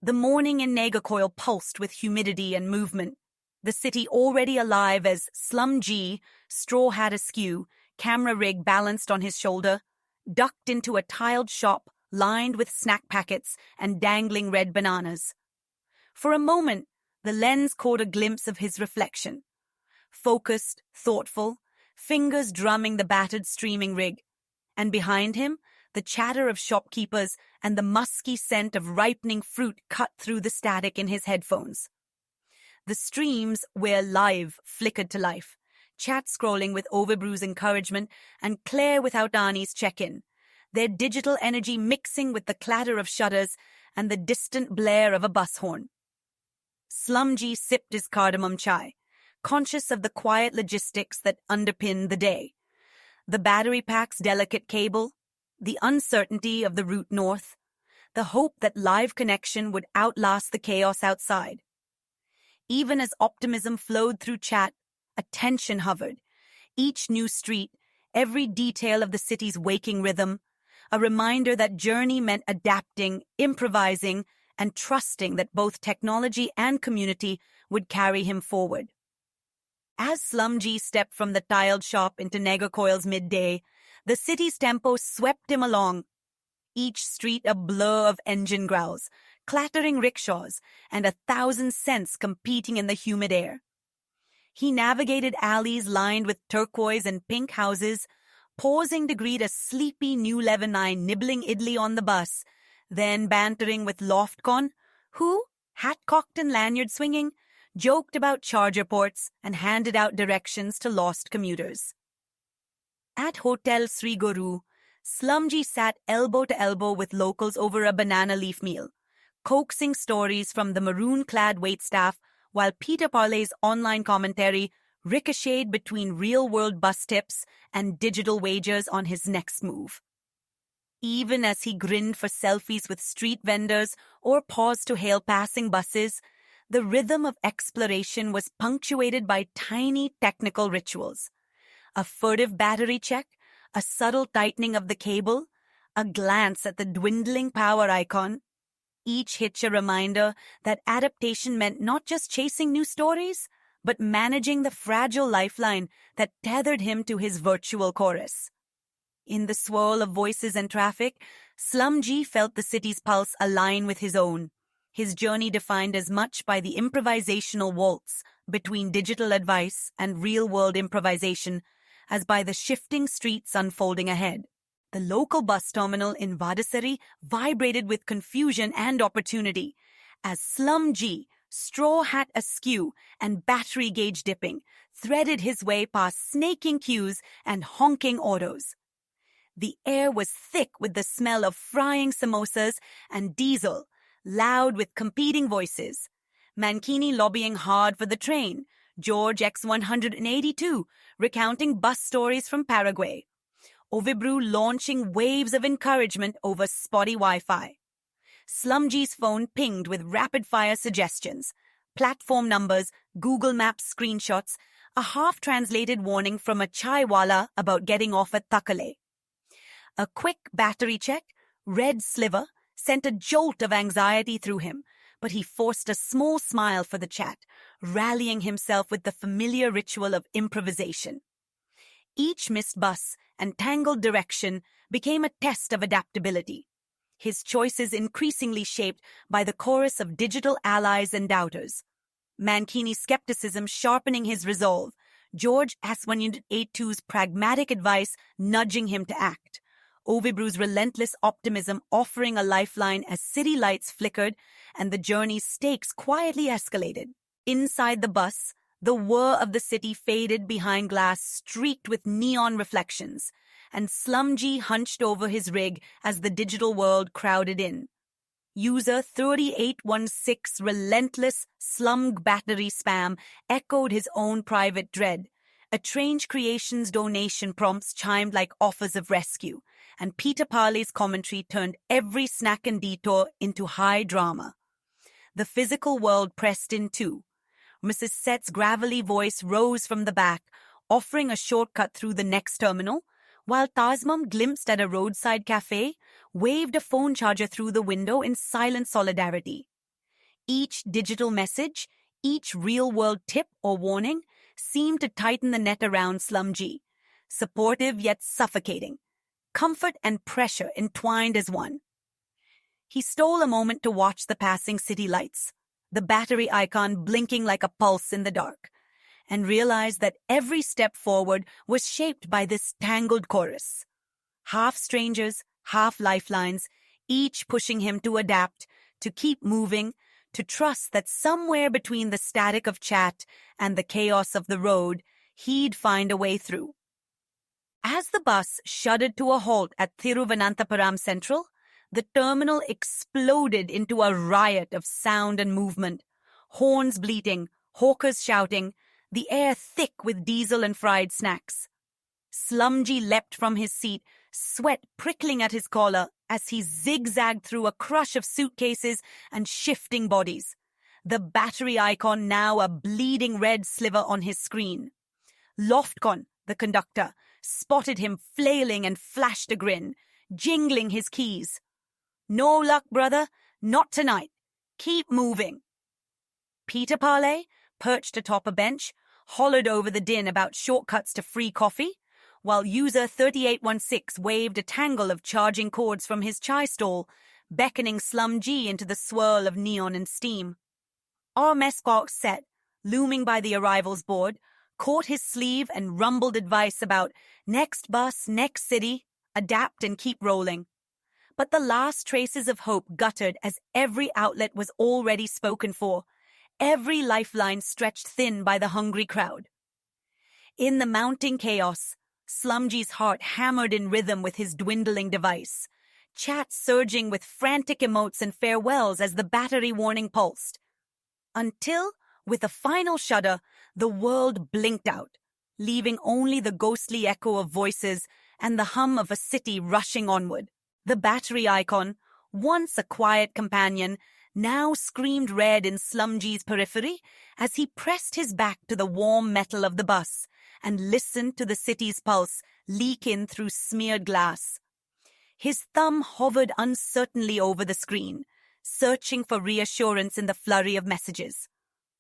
The morning in Nagercoil pulsed with humidity and movement, the city already alive as SlumG, straw hat askew, camera rig balanced on his shoulder, ducked into a tiled shop lined with snack packets and dangling red bananas. For a moment, the lens caught a glimpse of his reflection. Focused, thoughtful, fingers drumming the battered streaming rig. And behind him, the chatter of shopkeepers and the musky scent of ripening fruit cut through the static in his headphones. The streams where live flickered to life, chat scrolling with Overbrew's encouragement and Claire without Arnie's check-in, their digital energy mixing with the clatter of shutters and the distant blare of a bus horn. SlumG sipped his cardamom chai, conscious of the quiet logistics that underpinned the day. The battery pack's delicate cable, the uncertainty of the route north, the hope that live connection would outlast the chaos outside. Even as optimism flowed through chat, a tension hovered. Each new street, every detail of the city's waking rhythm, a reminder that journey meant adapting, improvising, and trusting that both technology and community would carry him forward. As SlumG stepped from the tiled shop into Nagercoil's midday, the city's tempo swept him along, each street a blur of engine growls, clattering rickshaws, and 1,000 scents competing in the humid air. He navigated alleys lined with turquoise and pink houses, pausing to greet a sleepy New Levanai nibbling idli on the bus, then bantering with Loftcon, who, hat-cocked and lanyard swinging, joked about charger ports and handed out directions to lost commuters. At Hotel Sri Guru, SlumG sat elbow to elbow with locals over a banana leaf meal, coaxing stories from the maroon-clad waitstaff while Peter Parlay's online commentary ricocheted between real-world bus tips and digital wagers on his next move. Even as he grinned for selfies with street vendors or paused to hail passing buses, the rhythm of exploration was punctuated by tiny technical rituals. A furtive battery check, a subtle tightening of the cable, a glance at the dwindling power icon. Each hitch a reminder that adaptation meant not just chasing new stories, but managing the fragile lifeline that tethered him to his virtual chorus. In the swirl of voices and traffic, SlumG felt the city's pulse align with his own, his journey defined as much by the improvisational waltz between digital advice and real-world improvisation as by the shifting streets unfolding ahead. The local bus terminal in Vadasari vibrated with confusion and opportunity as SlumG, straw hat askew and battery gauge dipping, threaded his way past snaking queues and honking autos. The air was thick with the smell of frying samosas and diesel, loud with competing voices. Mankini lobbying hard for the train, George X182 recounting bus stories from Paraguay, Overbrew launching waves of encouragement over spotty Wi-Fi. SlumG's phone pinged with rapid-fire suggestions, platform numbers, Google Maps screenshots, a half-translated warning from a chaiwala about getting off at Thakale. A quick battery check, red sliver, sent a jolt of anxiety through him, but he forced a small smile for the chat, rallying himself with the familiar ritual of improvisation. Each missed bus and tangled direction became a test of adaptability, his choices increasingly shaped by the chorus of digital allies and doubters. Mankini's skepticism sharpening his resolve, George S182's pragmatic advice nudging him to act. Overbrew's relentless optimism offering a lifeline as city lights flickered and the journey's stakes quietly escalated. Inside the bus, the whir of the city faded behind glass streaked with neon reflections, and SlumG hunched over his rig as the digital world crowded in. User 3816's relentless SlumG battery spam echoed his own private dread. A Strange Creations donation prompts chimed like offers of rescue, and Peter Parlay's commentary turned every snack and detour into high drama. The physical world pressed in too. Mrs. Set's gravelly voice rose from the back, offering a shortcut through the next terminal, while Tazmam glimpsed at a roadside cafe, waved a phone charger through the window in silent solidarity. Each digital message, each real-world tip or warning seemed to tighten the net around SlumG, supportive yet suffocating, comfort and pressure entwined as one. He stole a moment to watch the passing city lights, the battery icon blinking like a pulse in the dark, and realized that every step forward was shaped by this tangled chorus. Half strangers, half lifelines, each pushing him to adapt, to keep moving, to trust that somewhere between the static of chat and the chaos of the road, he'd find a way through. As the bus shuddered to a halt at Thiruvananthapuram Central, the terminal exploded into a riot of sound and movement, horns bleating, hawkers shouting, the air thick with diesel and fried snacks. SlumG leapt from his seat, sweat prickling at his collar as he zigzagged through a crush of suitcases and shifting bodies, the battery icon now a bleeding red sliver on his screen. Loftcon, the conductor, spotted him flailing and flashed a grin, jingling his keys. "No luck, brother. Not tonight. Keep moving." Peter Parley, perched atop a bench, hollered over the din about shortcuts to free coffee, while user 3816 waved a tangle of charging cords from his chai stall, beckoning SlumG into the swirl of neon and steam. Our mesquite set, looming by the arrivals board, caught his sleeve and rumbled advice about next bus, next city, adapt and keep rolling. But the last traces of hope guttered as every outlet was already spoken for, every lifeline stretched thin by the hungry crowd. In the mounting chaos, SlumG's heart hammered in rhythm with his dwindling device, chat surging with frantic emotes and farewells as the battery warning pulsed. Until, with a final shudder, the world blinked out, leaving only the ghostly echo of voices and the hum of a city rushing onward. The battery icon, once a quiet companion, now screamed red in SlumG's periphery as he pressed his back to the warm metal of the bus and listened to the city's pulse leak in through smeared glass. His thumb hovered uncertainly over the screen, searching for reassurance in the flurry of messages.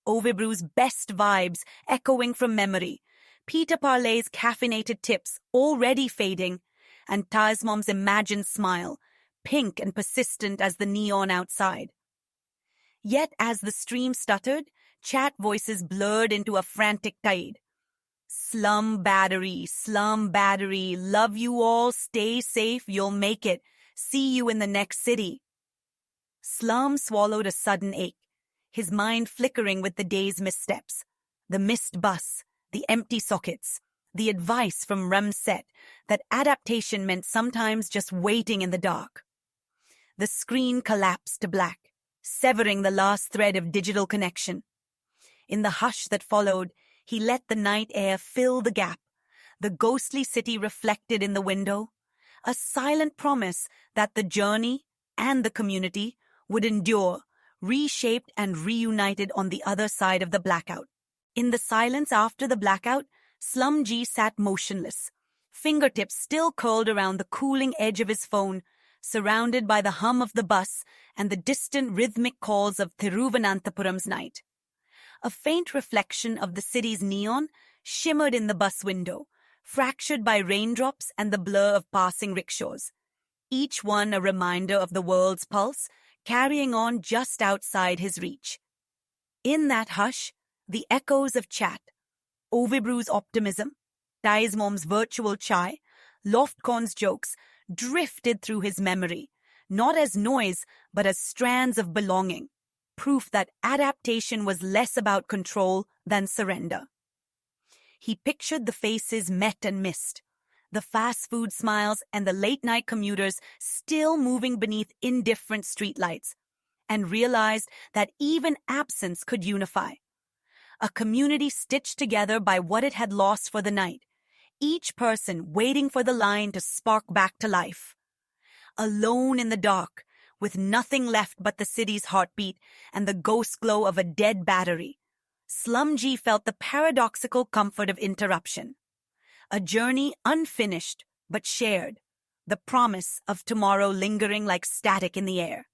Overbrew's best vibes echoing from memory, Peter Parley's caffeinated tips already fading, and Tasmom's imagined smile, pink and persistent as the neon outside. Yet as the stream stuttered, chat voices blurred into a frantic tide. Slum battery, love you all, stay safe, you'll make it, see you in the next city. Slum swallowed a sudden ache, his mind flickering with the day's missteps, the missed bus, the empty sockets, the advice from Ramset that adaptation meant sometimes just waiting in the dark. The screen collapsed to black, severing the last thread of digital connection. In the hush that followed, he let the night air fill the gap, the ghostly city reflected in the window, a silent promise that the journey and the community would endure, reshaped and reunited on the other side of the blackout. In the silence after the blackout, SlumG sat motionless, fingertips still curled around the cooling edge of his phone, surrounded by the hum of the bus and the distant rhythmic calls of Thiruvananthapuram's night. A faint reflection of the city's neon shimmered in the bus window, fractured by raindrops and the blur of passing rickshaws, each one a reminder of the world's pulse, carrying on just outside his reach. In that hush, the echoes of chat, Overbrew's optimism, Taismom's virtual chai, Loftcon's jokes drifted through his memory, not as noise but as strands of belonging, proof that adaptation was less about control than surrender. He pictured the faces met and missed, the fast food smiles and the late-night commuters still moving beneath indifferent streetlights, and realized that even absence could unify. A community stitched together by what it had lost for the night, each person waiting for the line to spark back to life. Alone in the dark, with nothing left but the city's heartbeat and the ghost glow of a dead battery, SlumG felt the paradoxical comfort of interruption. A journey unfinished but shared, the promise of tomorrow lingering like static in the air.